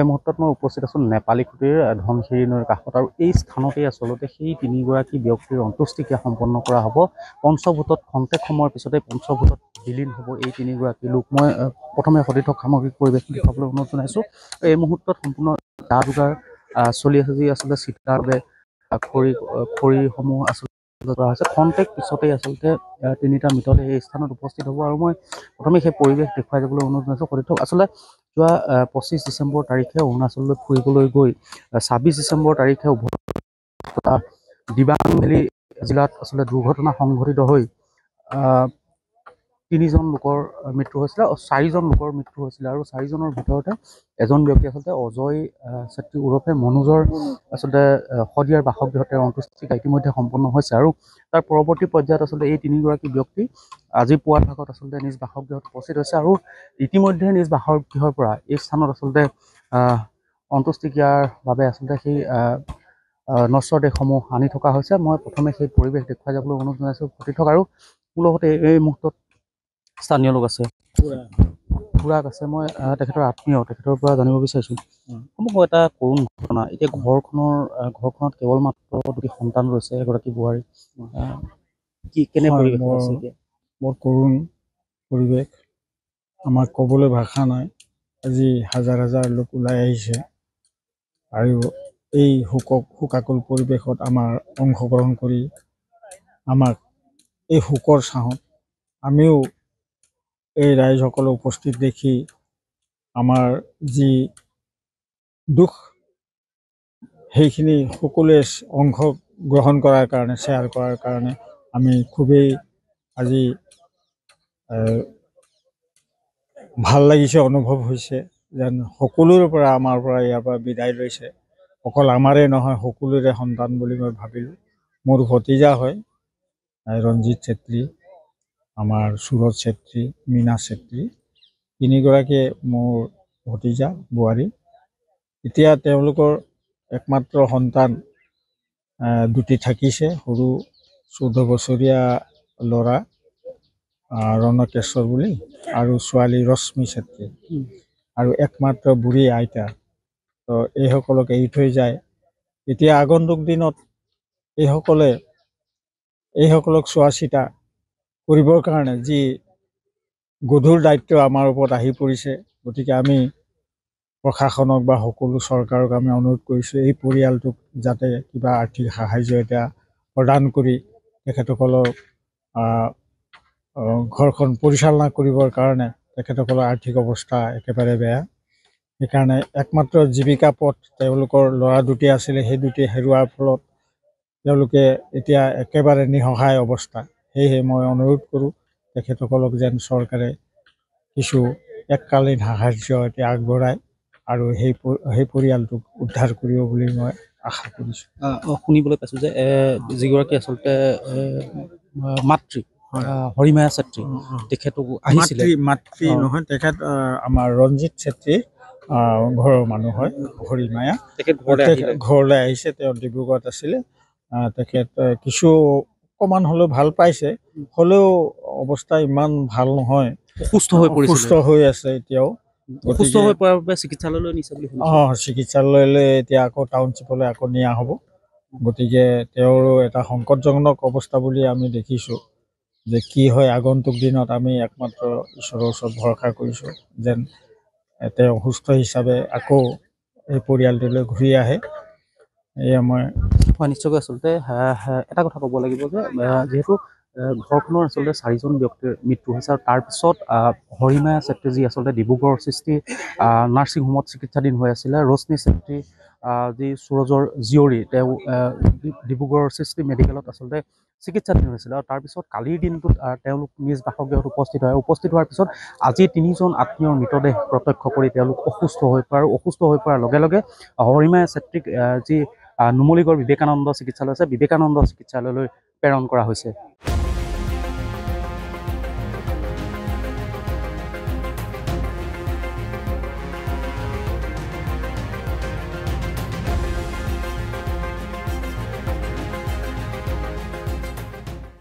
এই মুহূৰ্তত মই উপস্থিত আছোঁ নেপালীখুটিৰ ধনশিৰি নৈৰ কাষত আৰু এই স্থানতেই আচলতে সেই তিনিগৰাকী ব্যক্তিৰ অন্ত্যেষ্টিক্ৰিয়া সম্পন্ন কৰা হ'ব। পঞ্চভূতত খন্তেক সময়ৰ পিছতে পঞ্চভূতত বিলীন হ'ব এই তিনিগৰাকী লোক। মই প্ৰথমে সতীৰ্থক সামগ্ৰিক পৰিৱেশ দেখুৱাবলৈ অনুৰোধ জনাইছোঁ। এই মুহূৰ্তত সম্পূৰ্ণ যা যোগাৰ চলি আছে, যি আচলতে চিকাৰ বাবে খৰিসমূহ আচলতে কৰা হৈছে। খন্তেক পিছতেই আচলতে তিনিটা মৃতদেহ এই স্থানত উপস্থিত হ'ব আৰু মই প্ৰথমে সেই পৰিৱেশ দেখুৱাই যাবলৈ অনুৰোধ জনাইছোঁ। সতীৰ্থক আচলতে যোৱা 25 ডিচেম্বৰ তাৰিখে অৰুণাচললৈ ফুৰিবলৈ গৈ 26 ডিচেম্বৰ তাৰিখে দিবাং ভেলী জিলাত আচলতে দুৰ্ঘটনা সংঘটিত হৈ 3জন লোকৰ মৃত্যু হৈছিলে, 4জন লোকৰ মৃত্যু হৈছিলে আৰু 4জনৰ ভিতৰতে এজন ব্যক্তি আচলতে অজয় চেত্ৰী ওৰফে মনোজৰ আচলতে শদিয়াৰ বাসগৃহত তেওঁৰ অন্ত্যেষ্টিক্ৰিয়া ইতিমধ্যে সম্পন্ন হৈছে আৰু তাৰ পৰৱৰ্তী পৰ্যায়ত আচলতে এই তিনিগৰাকী ব্যক্তি আজি পুৱাৰ ভাগত আচলতে নিজ বাসগৃহত উপস্থিত হৈছে আৰু ইতিমধ্যে নিজ বাসগৃহৰ পৰা এই স্থানত আচলতে অন্ত্যেষ্টিক্ৰিয়াৰ বাবে আচলতে সেই নশ্বৰ দেহসমূহ আনি থকা হৈছে। মই প্ৰথমে সেই পৰিৱেশ দেখুৱাই যাবলৈ অনুৰোধ জনাইছোঁ সতীৰ্থক আৰু মোৰ লগতে এই মুহূৰ্তত স্থানীয় লোক আছে, খুৰাক আছে। মই তেখেতৰ আত্মীয়, তেখেতৰ পৰা জানিব বিচাৰিছোঁ সম্ভৱ এটা কৰুণ ঘটনা। এতিয়া ঘৰখনত কেৱল মাত্ৰ 2টি সন্তান ৰৈছে, এগৰাকী বোৱাৰী। কেনে পৰিৱেশ আছে এতিয়া? বৰ কৰুণ পৰিৱেশ, আমাৰ ক'বলৈ ভাষা নাই। আজি হাজাৰ হাজাৰ লোক ওলাই আহিছে আৰু এই শোকাকুল পৰিৱেশত আমাৰ অংশগ্ৰহণ কৰি আমাক এই শোকৰ ছাঁত আমিও এই ৰাইজসকলে উপস্থিত দেখি আমাৰ যি দুখ সেইখিনি সকলোৱে অংশগ্ৰহণ কৰাৰ কাৰণে, শ্বেয়াৰ কৰাৰ কাৰণে আমি খুবেই আজি ভাল লাগিছে, অনুভৱ হৈছে যেন সকলোৰে পৰা আমাৰ পৰা ইয়াৰ পৰা বিদায় লৈছে। অকল আমাৰে নহয়, সকলোৰে সন্তান বুলি মই ভাবিলোঁ। মোৰ ভতিজা হয় ৰঞ্জিত চেত্ৰী, আমাৰ সুৰজ চেত্ৰী, মীনা চেত্ৰী, তিনিগৰাকীয়ে মোৰ ভতিজা বোৱাৰী। এতিয়া তেওঁলোকৰ একমাত্ৰ সন্তান 2টি থাকিছে, সৰু 14 বছৰীয়া ল'ৰা ৰণকেশ্বৰ বুলি আৰু ছোৱালী ৰশ্মি চেত্ৰী আৰু একমাত্ৰ বুঢ়ী আইতা। তো এইসকলক এৰি থৈ যায়। এতিয়া আগন্তুক দিনত এইসকলক চোৱা চিতা কৰিবৰ কাৰণে যি গধুৰ দায়িত্ব আমাৰ ওপৰত আহি পৰিছে, গতিকে আমি প্ৰশাসনক বা সকলো চৰকাৰক আমি অনুৰোধ কৰিছোঁ এই পৰিয়ালটোক যাতে কিবা আৰ্থিক সাহাৰ্য এটা প্ৰদান কৰি তেখেতসকলক ঘৰখন পৰিচালনা কৰিবৰ কাৰণে। তেখেতসকলৰ আৰ্থিক অৱস্থা একেবাৰে বেয়া, সেইকাৰণে একমাত্ৰ জীৱিকা পথ তেওঁলোকৰ ল'ৰা 2টি আছিলে, সেই 2টি হেৰুৱাৰ ফলত তেওঁলোকে এতিয়া একেবাৰে নিঃসহায় অৱস্থা। সেয়েহে মই অনুৰোধ কৰোঁ তেখেতসকলক যেন চৰকাৰে কিছু এককালীন সাহাৰ্য এতিয়া আগবঢ়ায় আৰু সেই পৰিয়ালটোক উদ্ধাৰ কৰিব বুলি মই আশা কৰিছোঁ। শুনিবলৈ পাইছোঁ যে যিগৰাকী আচলতে মাতৃ হৰিমায়া চেত্ৰী, তেখেতক আহিছিলে। মাতৃ নহয়, তেখেত আমাৰ ৰঞ্জিত চেত্ৰীৰ ঘৰৰ মানুহ হয় হৰিমায়া। তেখেত ঘৰলৈ আহিছে, তেওঁ ডিব্ৰুগড়ত আছিলে। তেখেত কিছু অকণমান হ'লেও ভাল পাইছে, হ'লেও অৱস্থা ইমান ভাল নহয়, সুস্থ হৈ আছে এতিয়াও। সুস্থ হৈ পৰাৰ বাবে চিকিৎসালয়লৈ নিছে বুলি শুনিছোঁ। চিকিৎসালয়লৈ এতিয়া আকৌ টাউনশ্বিপলৈ আকৌ নিয়া হ'ব। গতিকে তেওঁৰো এটা সংকটজনক অৱস্থা বুলি আমি দেখিছোঁ। যে কি হয় আগন্তুক দিনত আমি একমাত্ৰ ঈশ্বৰৰ ওচৰত ভৰসা কৰিছোঁ যেন তেওঁ সুস্থ হিচাপে আকৌ এই পৰিয়ালটোলৈ ঘূৰি আহে। এয়া মই নিশ্চয়কৈ আচলতে এটা কথা ক'ব লাগিব যে যিহেতু ঘৰখনৰ আচলতে 4জন ব্যক্তিৰ মৃত্যু হৈছে আৰু তাৰপিছত হৰিমায়া চেত্ৰী যি আচলতে ডিব্ৰুগড় সৃষ্টি নাৰ্ছিং হোমত চিকিৎসাধীন হৈ আছিলে, ৰশ্মি চেত্ৰী যি সুৰজৰ জীয়ৰী, তেওঁ ডিব্ৰুগড়ৰ সৃষ্টি মেডিকেলত আচলতে চিকিৎসাধীন হৈছিলে আৰু তাৰপিছত কালিৰ দিনটোত তেওঁলোক নিজ বাসগৃহত উপস্থিত হয়। উপস্থিত হোৱাৰ পিছত আজি 3জন আত্মীয়ৰ মৃতদেহ প্ৰত্যক্ষ কৰি তেওঁলোক অসুস্থ হৈ পৰে আৰু অসুস্থ হৈ পৰাৰ লগে লগে হৰিমায়া চেত্ৰীক যি নুমলীগড় বিবেকানন্দ চিকিৎসালয় আছে, বিবেকানন্দ চিকিৎসালয়লৈ প্ৰেৰণ কৰা হৈছে।